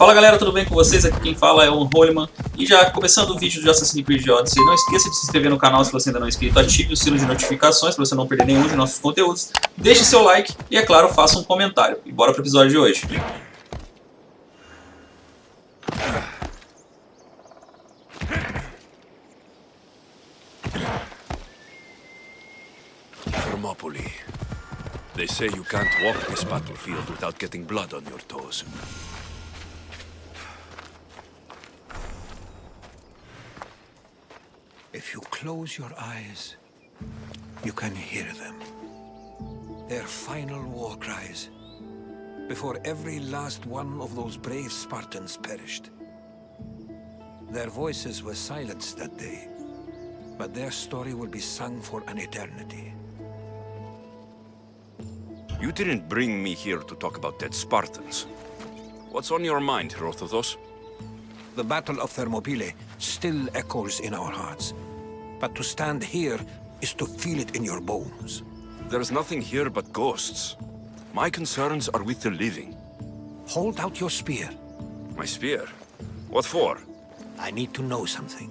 Fala galera, tudo bem com vocês? Aqui quem fala é o Holyman. E já começando o vídeo de Assassin's Creed Odyssey, não esqueça de se inscrever no canal se você ainda não é inscrito, ative o sino de notificações para você não perder nenhum de nossos conteúdos, deixe seu like e, é claro, faça um comentário. E bora pro episódio de hoje. Thermopylae. They say you can't walk this battlefield without getting blood on your toes. If you close your eyes, you can hear them. Their final war cries, before every last one of those brave Spartans perished. Their voices were silenced that day, but their story will be sung for an eternity. You didn't bring me here to talk about dead Spartans. What's on your mind, Herodotus? The Battle of Thermopylae still echoes in our hearts. But to stand here is to feel it in your bones. There's nothing here but ghosts. My concerns are with the living. Hold out your spear. My spear? What for? I need to know something.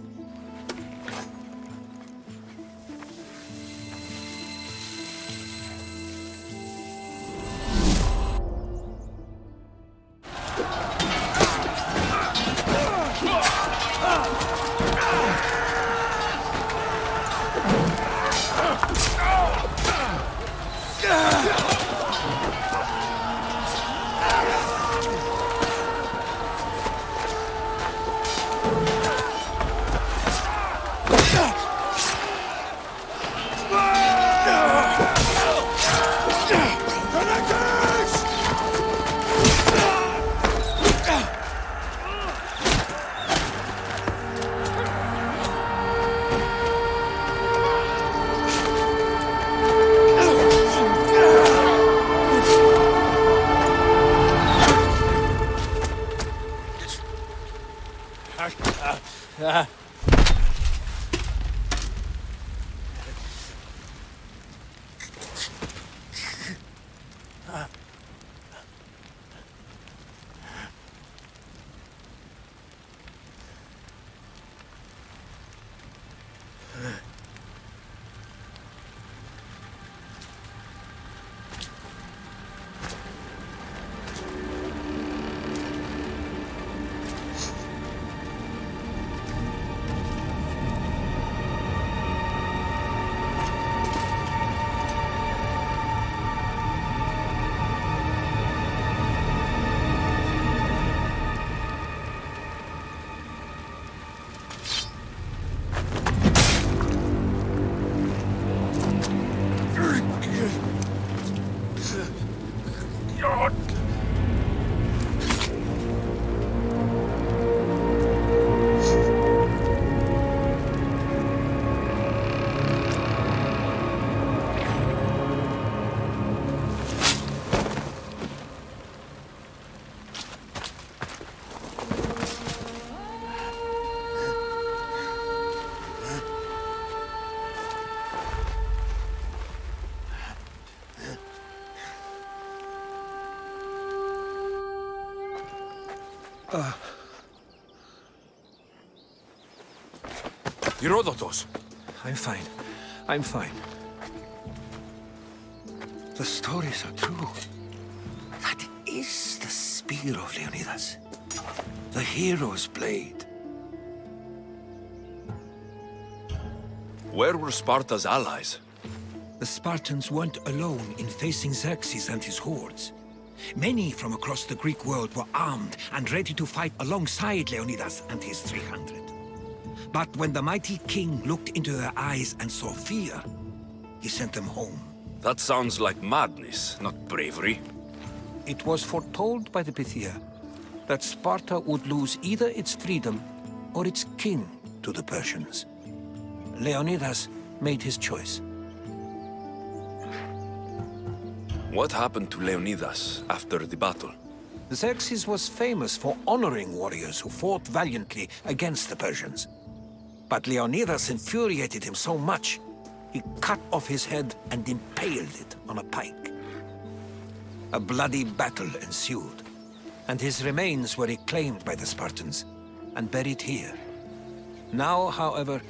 Herodotus! I'm fine. I'm fine. The stories are true. That is the spear of Leonidas. The hero's blade. Where were Sparta's allies? The Spartans weren't alone in facing Xerxes and his hordes. Many from across the Greek world were armed and ready to fight alongside Leonidas and his 300. But when the mighty king looked into their eyes and saw fear, he sent them home. That sounds like madness, not bravery. It was foretold by the Pythia that Sparta would lose either its freedom or its king to the Persians. Leonidas made his choice. What happened to Leonidas after the battle? Xerxes was famous for honoring warriors who fought valiantly against the Persians. But Leonidas infuriated him so much, he cut off his head and impaled it on a pike. A bloody battle ensued, and his remains were reclaimed by the Spartans and buried here. Now, however,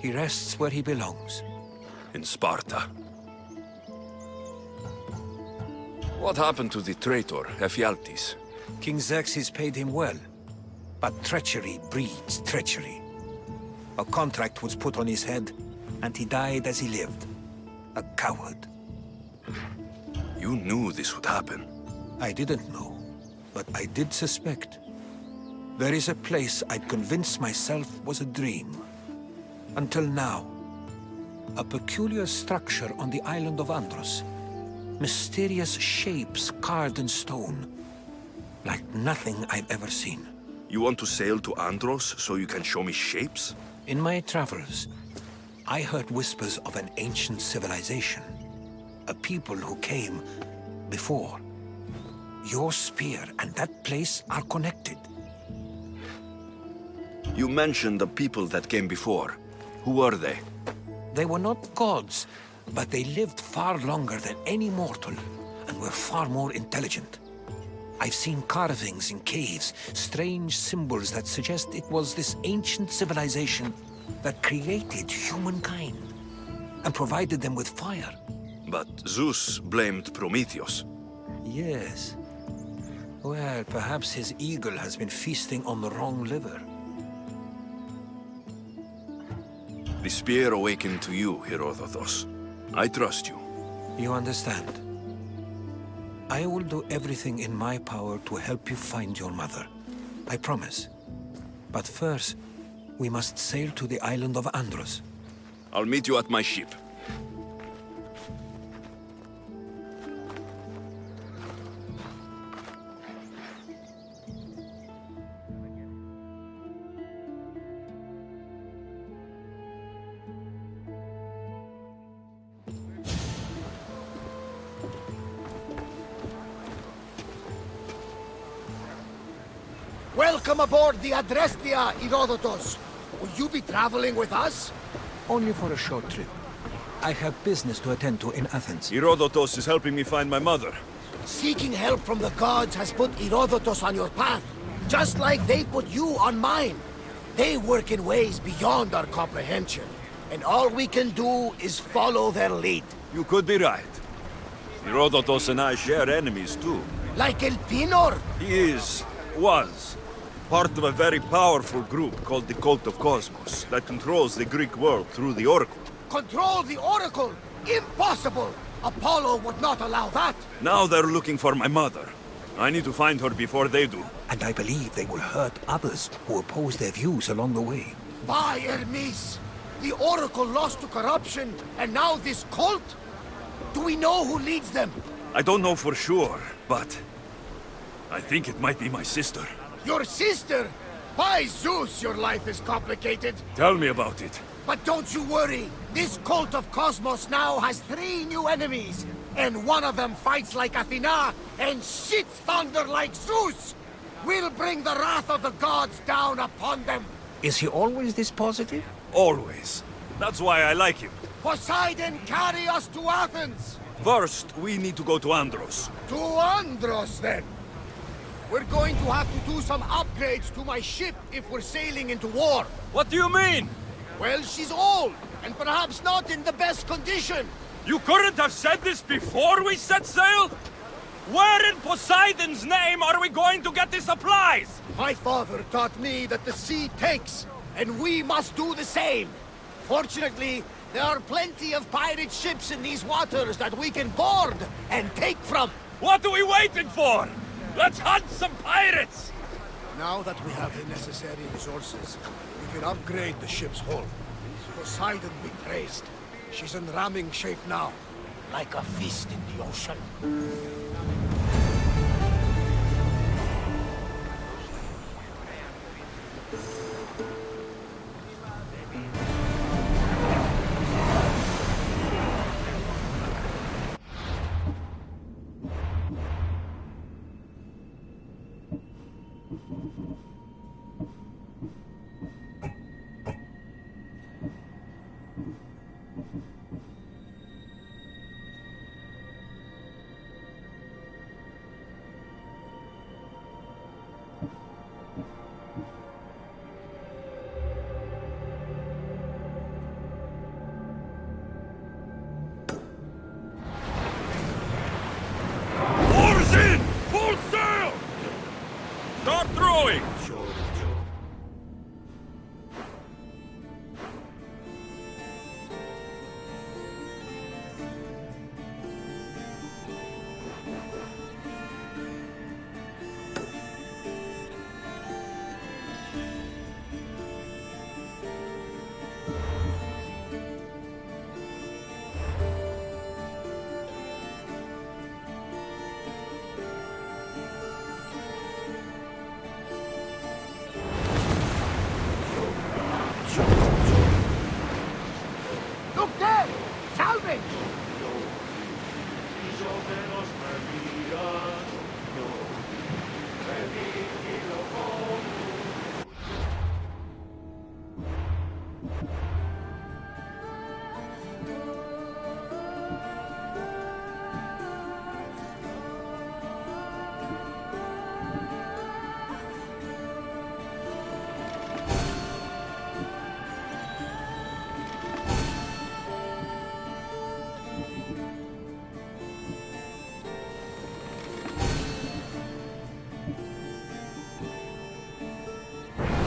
he rests where he belongs. In Sparta. What happened to the traitor, Ephialtes? King Xerxes paid him well, but treachery breeds treachery. A contract was put on his head, and he died as he lived. A coward. You knew this would happen. I didn't know, but I did suspect. There is a place I'd convinced myself was a dream. Until now. A peculiar structure on the island of Andros. Mysterious shapes carved in stone. Like nothing I've ever seen. You want to sail to Andros so you can show me shapes? In my travels, I heard whispers of an ancient civilization. A people who came before. Your spear and that place are connected. You mentioned the people that came before. Who were they? They were not gods, but they lived far longer than any mortal, and were far more intelligent. I've seen carvings in caves, strange symbols that suggest it was this ancient civilization that created humankind, and provided them with fire. But Zeus blamed Prometheus. Yes. Well, perhaps his eagle has been feasting on the wrong liver. The spear awakened to you, Herodotus. I trust you. You understand? I will do everything in my power to help you find your mother. I promise. But first, we must sail to the island of Andros. I'll meet you at my ship. Welcome aboard the Adrestia, Herodotus. Will you be traveling with us? Only for a short trip. I have business to attend to in Athens. Herodotus is helping me find my mother. Seeking help from the gods has put Herodotus on your path, just like they put you on mine. They work in ways beyond our comprehension, and all we can do is follow their lead. You could be right. Herodotus and I share enemies too. Like Elpinor? He was, part of a very powerful group called the Cult of Cosmos that controls the Greek world through the Oracle. Control the Oracle? Impossible! Apollo would not allow that! Now they're looking for my mother. I need to find her before they do. And I believe they will hurt others who oppose their views along the way. By Hermes! The Oracle lost to corruption, and now this cult? Do we know who leads them? I don't know for sure, but I think it might be my sister. Your sister? By Zeus, your life is complicated. Tell me about it. But don't you worry. This cult of Cosmos now has 3 new enemies. And one of them fights like Athena and shits thunder like Zeus. We'll bring the wrath of the gods down upon them. Is he always this positive? Always. That's why I like him. Poseidon, carry us to Athens. First, we need to go to Andros. To Andros, then. We're going to have to do some upgrades to my ship if we're sailing into war. What do you mean? Well, she's old, and perhaps not in the best condition. You couldn't have said this before we set sail? Where in Poseidon's name are we going to get the supplies? My father taught me that the sea takes, and we must do the same. Fortunately, there are plenty of pirate ships in these waters that we can board and take from. What are we waiting for? Let's hunt some pirates! Now that we have the necessary resources, we can upgrade the ship's hull. Poseidon be praised. She's in ramming shape now, like a fist in the ocean. Throwing! Look there! Salvage!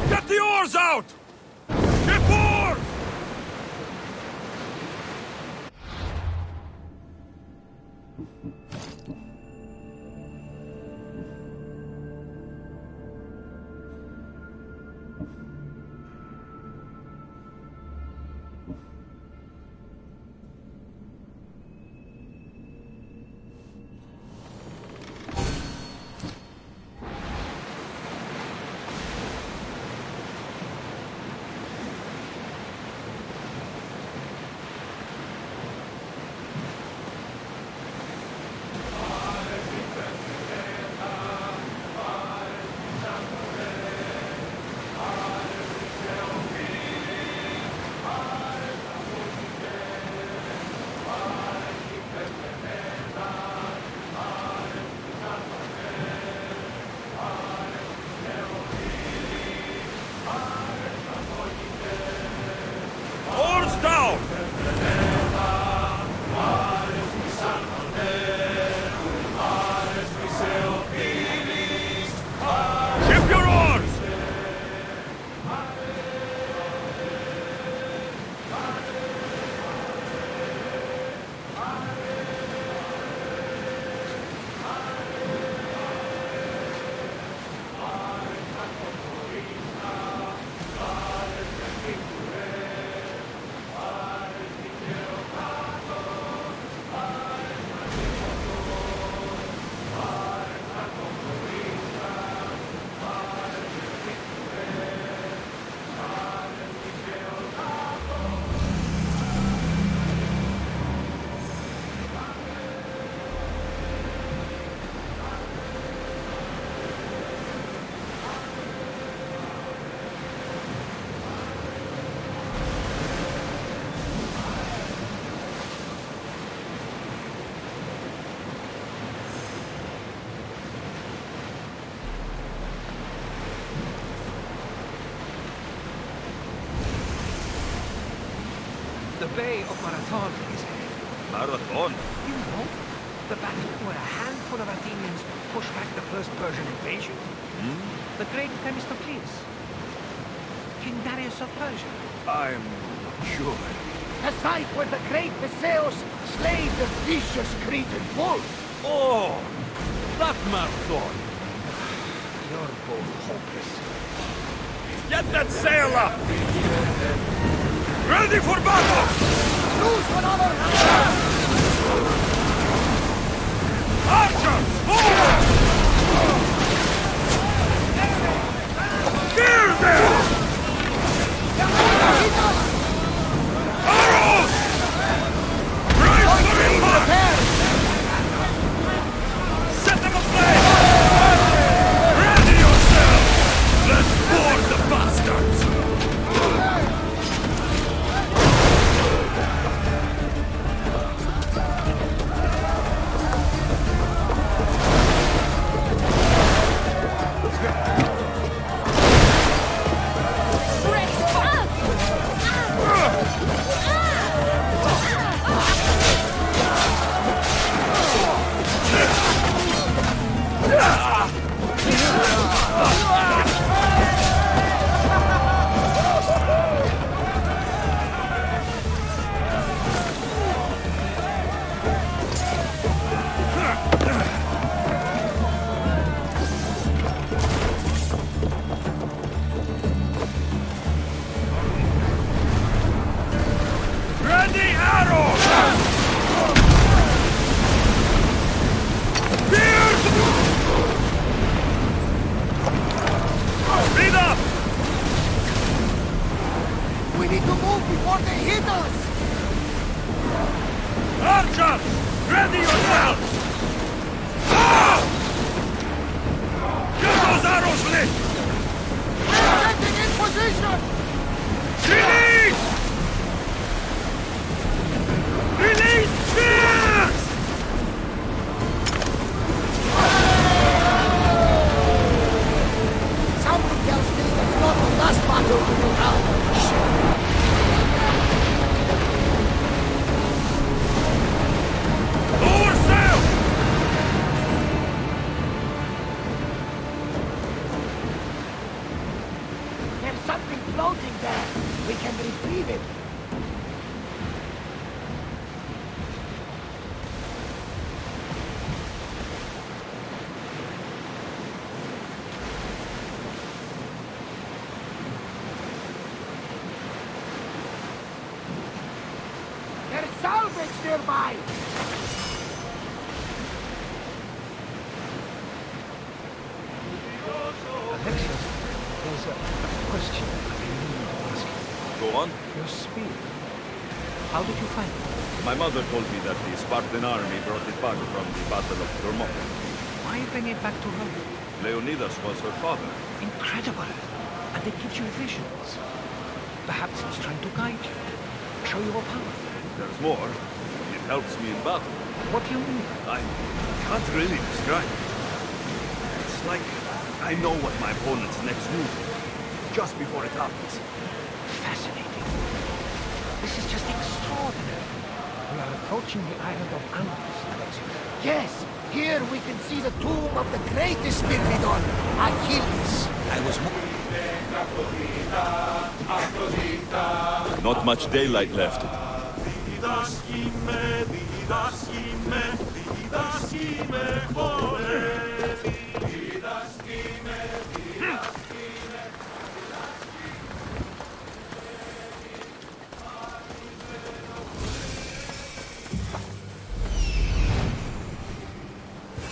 Get the oars out! Ship oars! Oars down! Ship your oars! The Bay of Marathon is ahead. Marathon? You know, the battle where a handful of Athenians pushed back the first Persian invasion. The great Themistocles. King Darius of Persia. I'm not sure. The site where the great Theseus slayed the vicious Cretan bull! Oh! That marathon! You're both hopeless. Get that sail up! Ready for battle! Loose another hammer! Archers, forward! Kill them! Arrows! Brace for impact! Set them aflame! Ready yourself! Let's board the bastards! Ready arrows! Pierce! Speed up! We need to move before they hit us! Archers! Ready yourselves! Ah! Get those arrows lit! We're getting in position! Release! Release spears! Something tells me that's not the last battle we will have. Lower sail! There's something floating there. We can retrieve it. There's salvage nearby. Alexios, there's a question I really need to ask you. Go on. Your spear. How did you find it? My mother told me that the Spartan army brought it back from the Battle of Thermopylae. Why bring it back to Rome? Leonidas was her father. Incredible. And it gives you visions. Perhaps it's trying to guide you. Show you a path. There's more. It helps me in battle. What do you mean? I can't really describe it. It's like I know what my opponent's next move is, just before it happens. Fascinating. This is just extraordinary. We are approaching the island of Andros, Alexios. Yes, here we can see the tomb of the greatest Myrmidon, Achilles. I was Not much daylight left.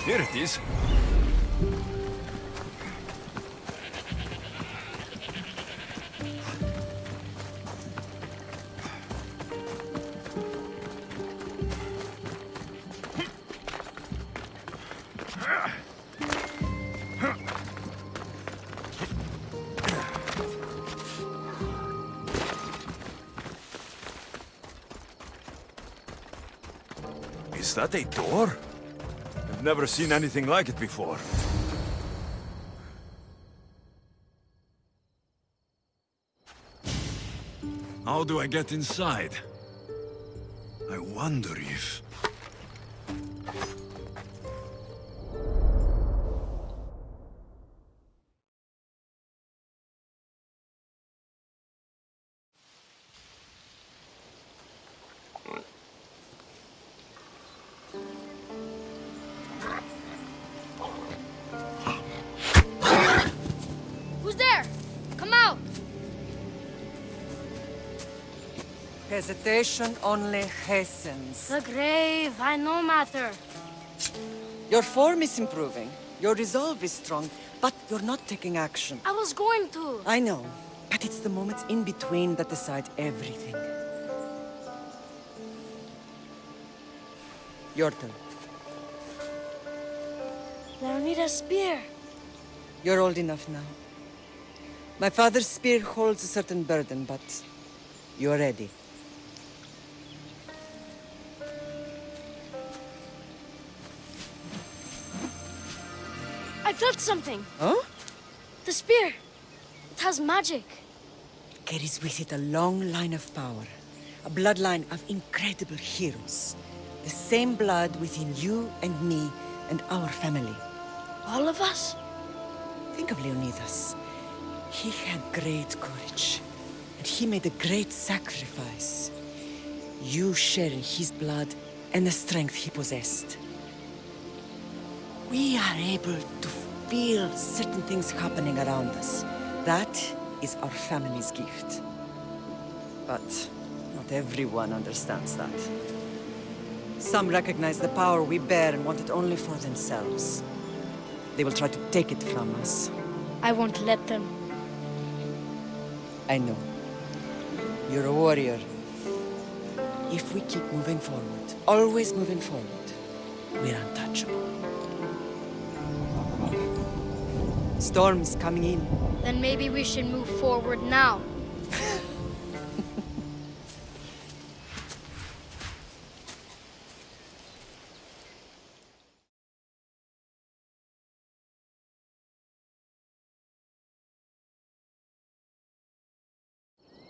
Here it is. Is that a door? I've never seen anything like it before. How do I get inside? I wonder if... Who's there? Come out! Hesitation only hastens. The grave, I know matter. Your form is improving. Your resolve is strong, but you're not taking action. I was going to. I know, but it's the moments in between that decide everything. Your turn. Leonidas' spear. You're old enough now. My father's spear holds a certain burden, but you're ready. I felt something. Huh? The spear. It has magic. It carries with it a long line of power. A bloodline of incredible heroes. The same blood within you and me and our family. All of us? Think of Leonidas. He had great courage, and he made a great sacrifice. You share in his blood and the strength he possessed. We are able to feel certain things happening around us. That is our family's gift. But not everyone understands that. Some recognize the power we bear and want it only for themselves. They will try to take it from us. I won't let them. I know. You're a warrior. If we keep moving forward, always moving forward, we're untouchable. Storm's coming in. Then maybe we should move forward now.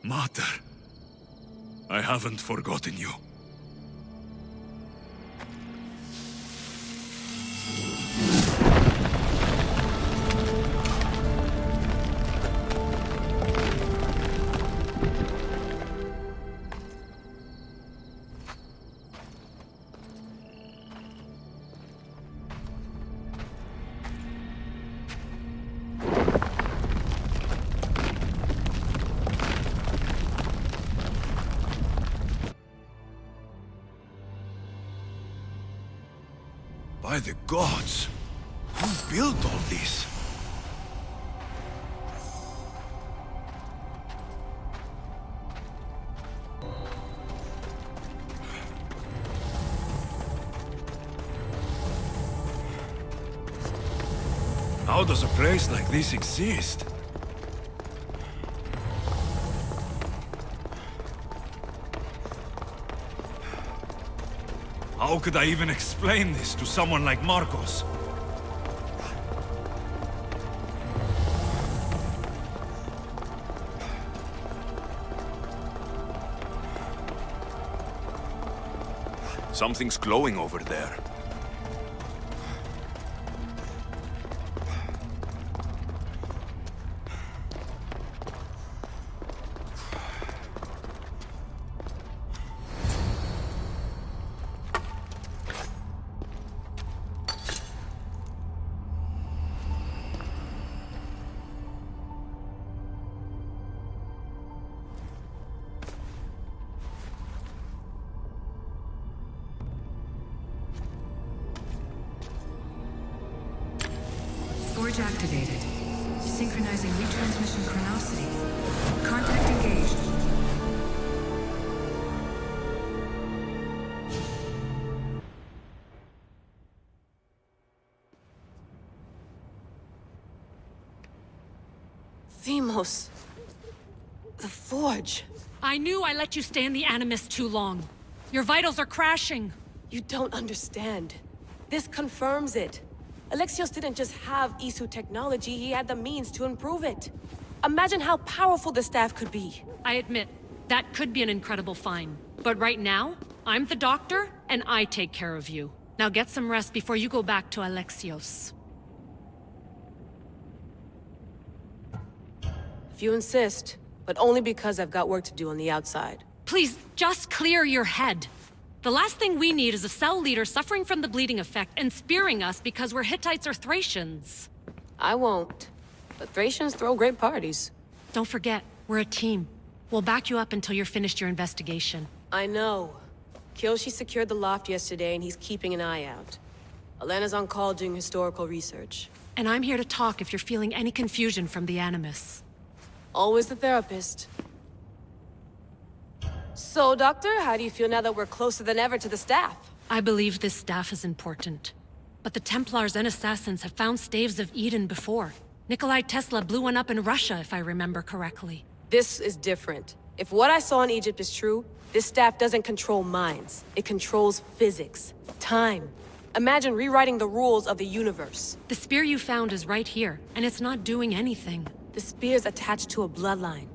Mater, I haven't forgotten you. By the gods! Who built all this? How does a place like this exist? How could I even explain this to someone like Marcos? Something's glowing over there. Forge activated. Synchronizing retransmission chronicity. Contact engaged. Themos. The Forge. I knew I let you stay in the Animus too long. Your vitals are crashing. You don't understand. This confirms it. Alexios didn't just have Isu technology, he had the means to improve it. Imagine how powerful the staff could be. I admit, that could be an incredible find. But right now, I'm the doctor, and I take care of you. Now get some rest before you go back to Alexios. If you insist, but only because I've got work to do on the outside. Please, just clear your head. The last thing we need is a cell leader suffering from the bleeding effect and spearing us because we're Hittites or Thracians. I won't. But Thracians throw great parties. Don't forget, we're a team. We'll back you up until you're finished your investigation. I know. Kyoshi secured the loft yesterday and he's keeping an eye out. Elena's on call doing historical research. And I'm here to talk if you're feeling any confusion from the Animus. Always the therapist. So, Doctor, how do you feel now that we're closer than ever to the staff? I believe this staff is important. But the Templars and Assassins have found staves of Eden before. Nikolai Tesla blew one up in Russia, if I remember correctly. This is different. If what I saw in Egypt is true, this staff doesn't control minds. It controls physics, time. Imagine rewriting the rules of the universe. The spear you found is right here, and it's not doing anything. The spear's attached to a bloodline.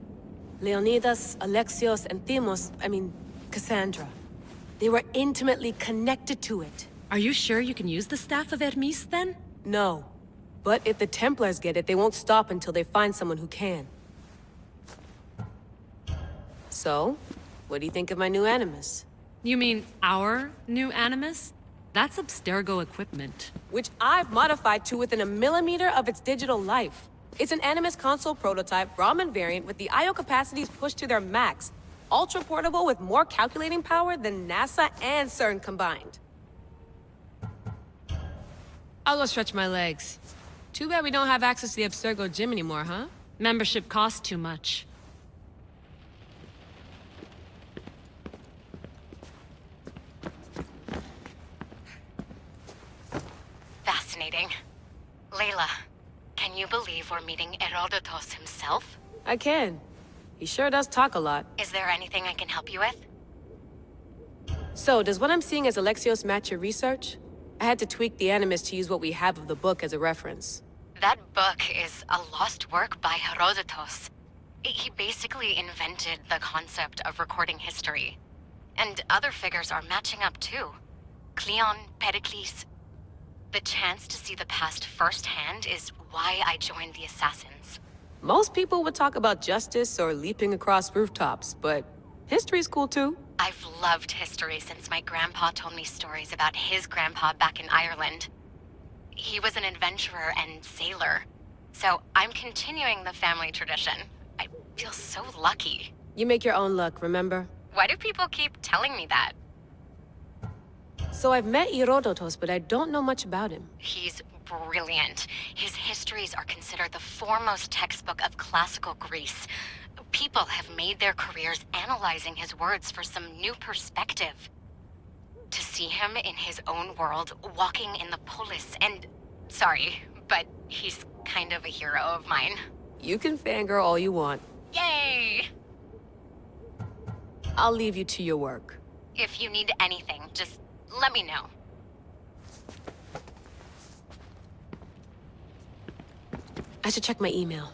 Leonidas, Alexios, and Cassandra. They were intimately connected to it. Are you sure you can use the Staff of Hermes, then? No. But if the Templars get it, they won't stop until they find someone who can. So, what do you think of my new Animus? You mean our new Animus? That's Abstergo equipment. Which I've modified to within a millimeter of its digital life. It's an Animus console prototype Brahmin variant with the I/O capacities pushed to their max. Ultra portable with more calculating power than NASA and CERN combined. I'll go stretch my legs. Too bad we don't have access to the Abstergo gym anymore, huh? Membership costs too much. Fascinating. Layla, can you believe we're meeting Herodotus himself? I can. He sure does talk a lot. Is there anything I can help you with? So, does what I'm seeing as Alexios match your research? I had to tweak the Animus to use what we have of the book as a reference. That book is a lost work by Herodotus. He basically invented the concept of recording history. And other figures are matching up too. Cleon, Pericles. The chance to see the past firsthand is why I joined the Assassins. Most people would talk about justice or leaping across rooftops, but history's cool too. I've loved history since my grandpa told me stories about his grandpa back in Ireland. He was an adventurer and sailor, so I'm continuing the family tradition. I feel so lucky. You make your own luck, remember? Why do people keep telling me that? So I've met Herodotus, but I don't know much about him. He's brilliant. His histories are considered the foremost textbook of classical Greece. People have made their careers analyzing his words for some new perspective. To see him in his own world, walking in the polis, and... Sorry, but he's kind of a hero of mine. You can fangirl all you want. Yay! I'll leave you to your work. If you need anything, just let me know. I should check my email.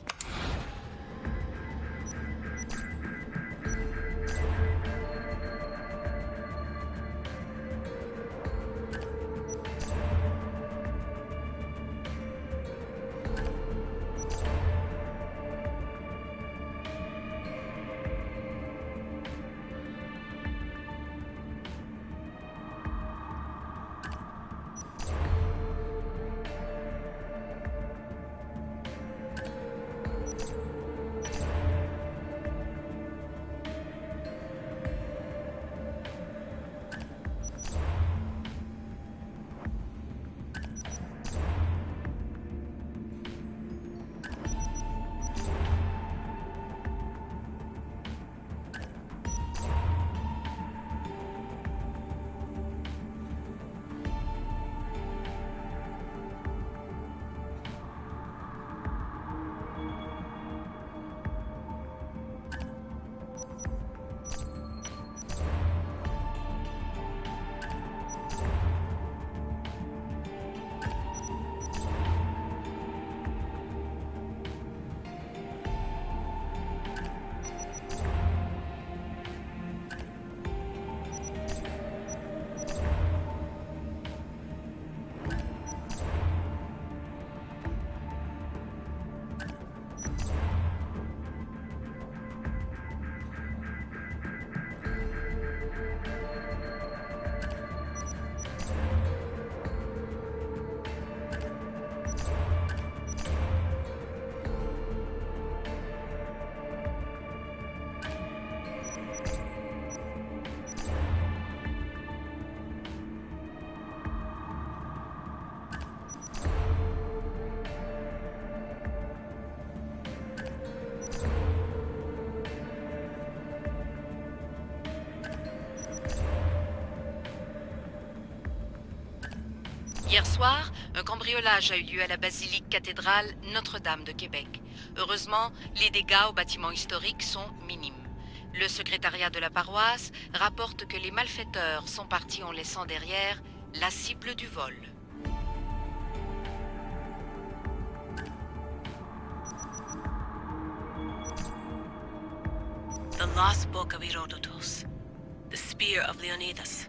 Hier soir, un cambriolage a eu lieu à la basilique cathédrale Notre-Dame de Québec. Heureusement, les dégâts au bâtiment historique sont minimes. Le secrétariat de la paroisse rapporte que les malfaiteurs sont partis en laissant derrière la cible du vol. The Lost Book of Herodotus. The Spear of Leonidas.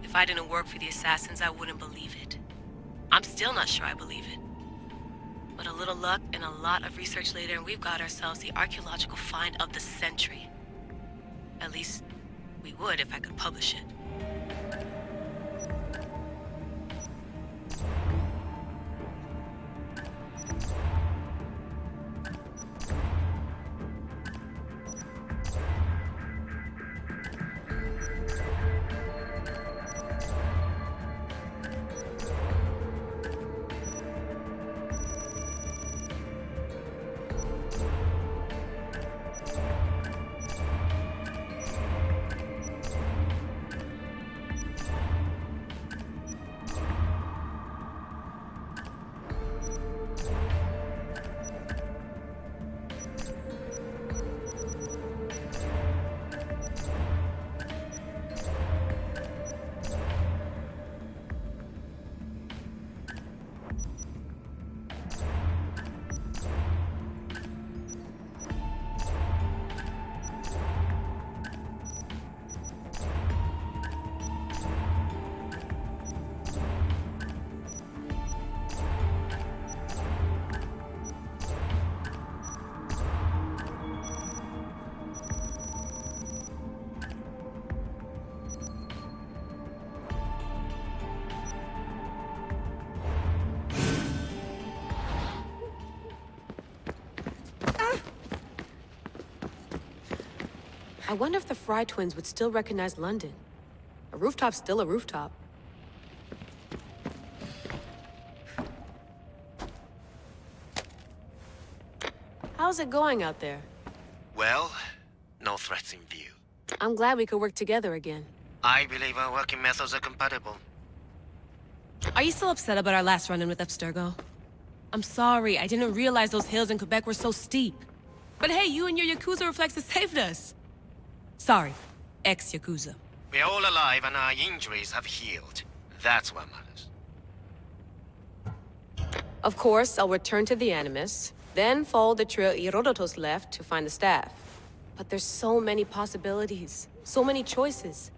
If I didn't work for the Assassins, I wouldn't believe it. I'm still not sure I believe it. But a little luck and a lot of research later, and we've got ourselves the archaeological find of the century. At least, we would if I could publish it. I wonder if the Fry twins would still recognize London. A rooftop's still a rooftop. How's it going out there? Well, no threats in view. I'm glad we could work together again. I believe our working methods are compatible. Are you still upset about our last run-in with Abstergo? I'm sorry, I didn't realize those hills in Quebec were so steep. But hey, you and your Yakuza reflexes saved us. Sorry, ex-Yakuza. We're all alive and our injuries have healed. That's what matters. Of course, I'll return to the Animus, then follow the trail Herodotus left to find the staff. But there's so many possibilities, so many choices.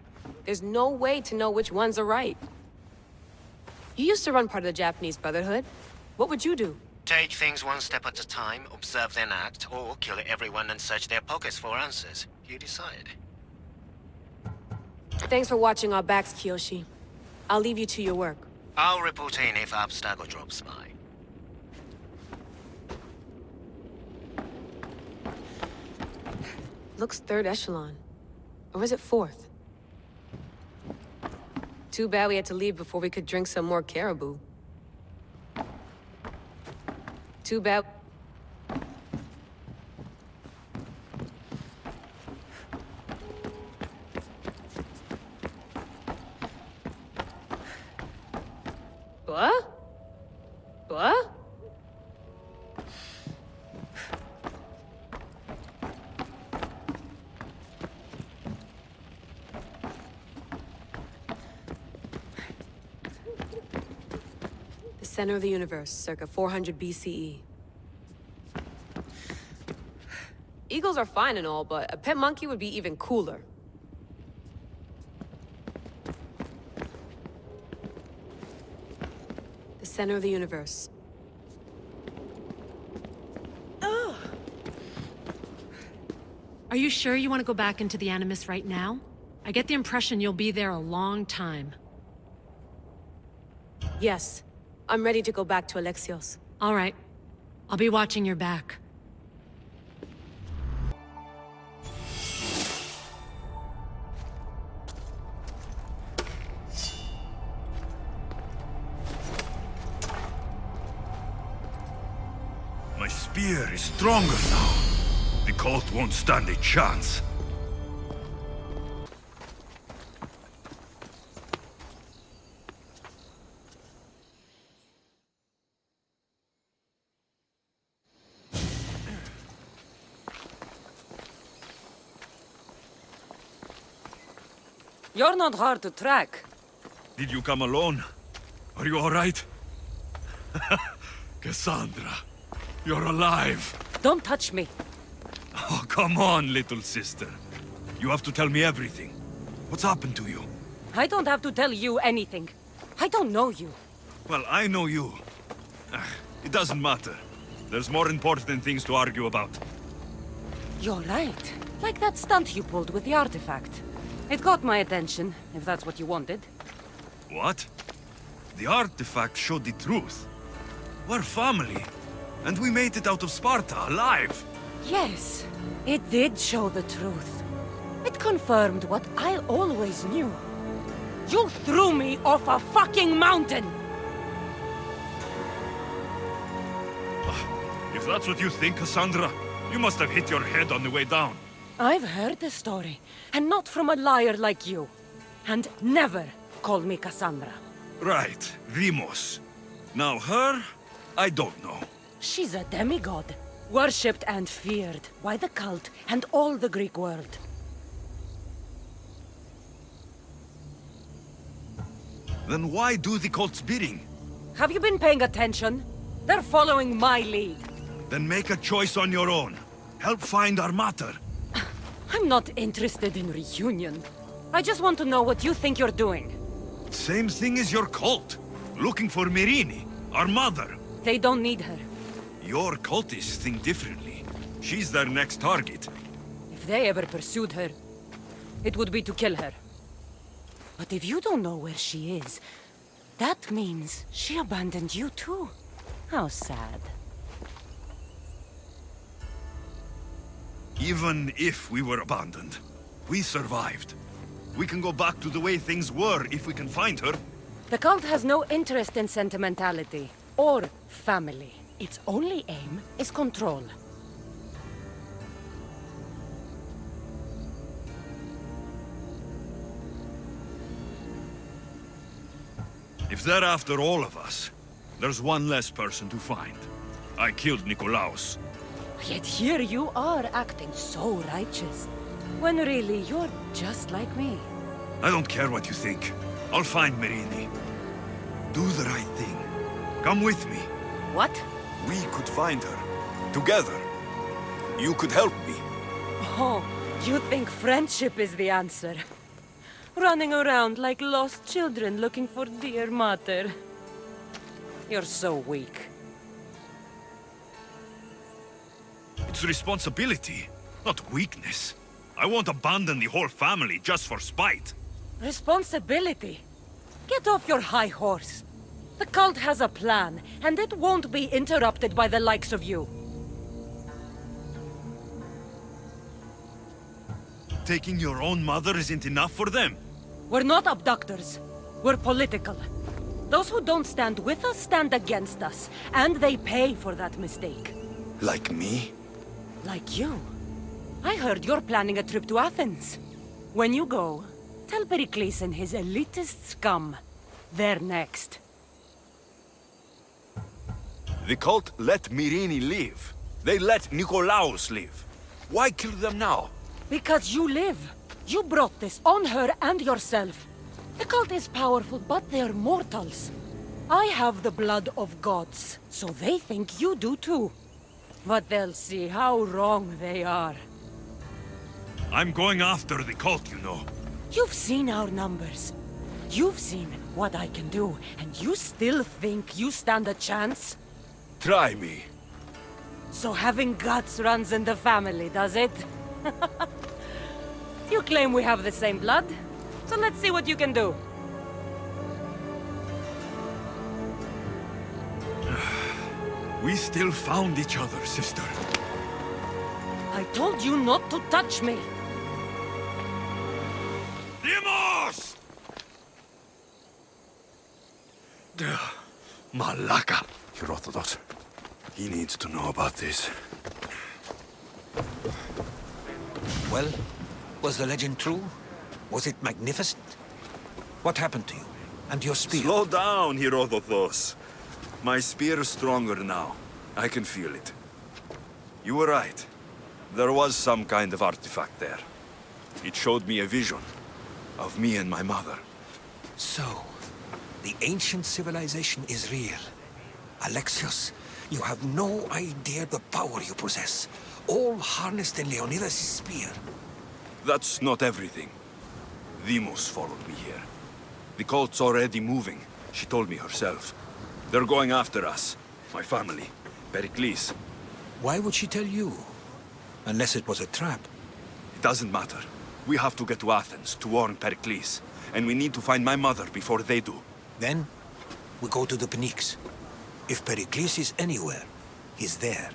There's no way to know which ones are right. You used to run part of the Japanese Brotherhood. What would you do? Take things one step at a time, observe then act, or kill everyone and search their pockets for answers. You decide. Thanks for watching our backs, Kiyoshi. I'll leave you to your work. I'll report in if Abstergo drops by. Looks third echelon. Or is it fourth? Too bad we had to leave before we could drink some more caribou. Too bad... What? What? The center of the universe, circa 400 BCE. Eagles are fine and all, but a pet monkey would be even cooler. The center of the universe. Ugh. Are you sure you want to go back into the Animus right now? I get the impression you'll be there a long time. Yes. I'm ready to go back to Alexios. All right. I'll be watching your back. My spear is stronger now. The cult won't stand a chance. You're not hard to track. Did you come alone? Are you all right? Cassandra, you're alive. Don't touch me. Oh, come on, little sister. You have to tell me everything. What's happened to you? I don't have to tell you anything. I don't know you. Well, I know you. It doesn't matter. There's more important things to argue about. You're right. Like that stunt you pulled with the artifact. It got my attention, if that's what you wanted. What? The artifact showed the truth. We're family. And we made it out of Sparta, alive. Yes, it did show the truth. It confirmed what I always knew. You threw me off a fucking mountain! If that's what you think, Cassandra, you must have hit your head on the way down. I've heard the story, and not from a liar like you. And never call me Cassandra. Right, Demos. Now her, I don't know. She's a demigod, worshipped and feared by the cult and all the Greek world. Then why do the cult's bidding? Have you been paying attention? They're following my lead. Then make a choice on your own. Help find our mater. I'm not interested in reunion. I just want to know what you think you're doing. Same thing as your cult. Looking for Myrrine, our mother. They don't need her. Your cultists think differently. She's their next target. If they ever pursued her, it would be to kill her. But if you don't know where she is, that means she abandoned you too. How sad. Even if we were abandoned, we survived. We can go back to the way things were if we can find her. The cult has no interest in sentimentality or family. Its only aim is control. If they're after all of us, there's one less person to find. I killed Nikolaos. Yet here you are acting so righteous, when really you're just like me. I don't care what you think. I'll find Merini. Do the right thing. Come with me. What? We could find her. Together. You could help me. Oh, you think friendship is the answer? Running around like lost children looking for dear mother. You're so weak. It's responsibility, not weakness. I won't abandon the whole family just for spite. Responsibility? Get off your high horse. The cult has a plan, and it won't be interrupted by the likes of you. Taking your own mother isn't enough for them? We're not abductors. We're political. Those who don't stand with us stand against us, and they pay for that mistake. Like me? Like you. I heard you're planning a trip to Athens. When you go, tell Pericles and his elitist scum they're next. The cult let Merini live. They let Nikolaos live. Why kill them now? Because you live. You brought this on her and yourself. The cult is powerful, but they're mortals. I have the blood of gods, so they think you do too. But they'll see how wrong they are. I'm going after the cult, you know. You've seen our numbers. You've seen what I can do, and you still think you stand a chance? Try me. So having guts runs in the family, does it? You claim we have the same blood, so let's see what you can do. We still found each other, sister. I told you not to touch me. Dimos! Malaka. Herodotus. He needs to know about this. Well, was the legend true? Was it magnificent? What happened to you? And your spear? Slow down, Herodotus. My spear is stronger now. I can feel it. You were right. There was some kind of artifact there. It showed me a vision of me and my mother. So, the ancient civilization is real. Alexios, you have no idea the power you possess. All harnessed in Leonidas' spear. That's not everything. Demos followed me here. The cult's already moving. She told me herself. They're going after us. My family. Pericles. Why would she tell you? Unless it was a trap. It doesn't matter. We have to get to Athens to warn Pericles. And we need to find my mother before they do. Then, we go to the Pnyx. If Pericles is anywhere, he's there.